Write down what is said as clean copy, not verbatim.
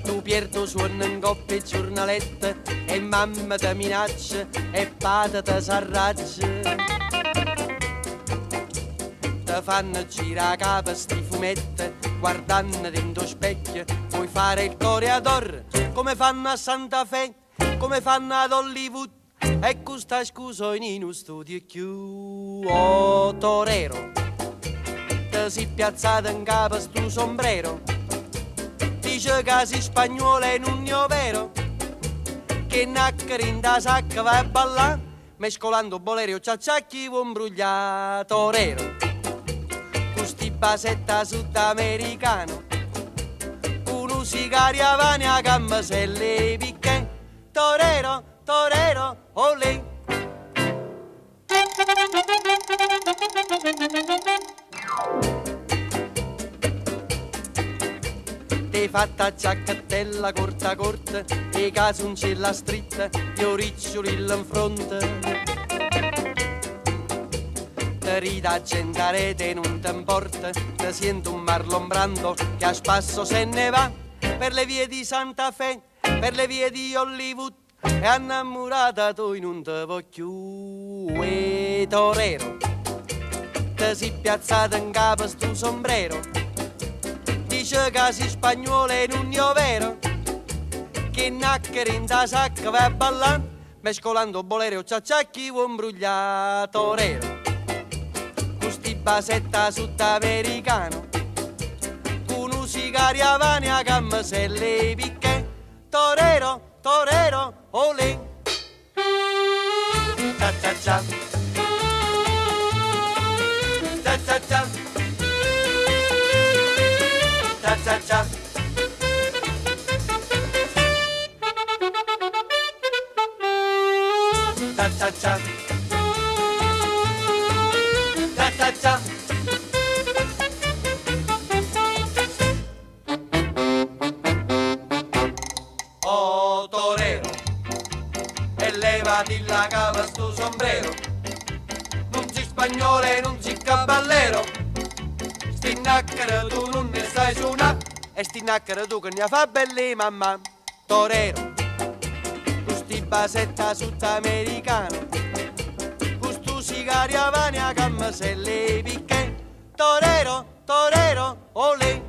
Tu Pierto suona in coppia giornaletta e mamma ti minaccia e padre ti s'arraggia. Ti fanno girare a capo sti fumetti guardando dentro specchio. Vuoi fare il toreador come fanno a Santa Fe, come fanno ad Hollywood e questa scusa in uno studio più. Oh torero, ti si piazzato in capo stu sombrero, dice che sei spagnolo e non è vero, che naccari in da sacca vai a ballare mescolando bolero e ciacciacchi vuoi imbrugliare torero. Custi basetta sudamericano uno sigaria a gamma se le picche torero, torero, olè. Ti fatta giacchettella corta corta e casuncella stritta e oriccioli in fronte. Ti rida a centare te non ti importa, ti sento un Marlon Brando che a spasso se ne va per le vie di Santa Fe, per le vie di Hollywood e innamorata tu non te voglio più. E torero, ti si piazzata in capo stu sombrero, dice che sei spagnolo e non è vero, che naccari in da sacca vai a ballare mescolando bolero e ciacciacchi vuoi imbrugliare torero. Custi basetta sudamericano con un sigaria a gamma se le picche torero, torero, olè. Cia cia cia, cia cia cia, cia cia cia. Cia cia cia, cia cia cia. Oh torero, e levati la cava sto sombrero, non sei spagnolo e non sei caballero, sti nacchere tu non ne sai suonare e sti nacchere tu che ne fa belli mamma. Torero, custi basetta sudamericano, custu sigaria a gamma se le picche torero, torero, olè.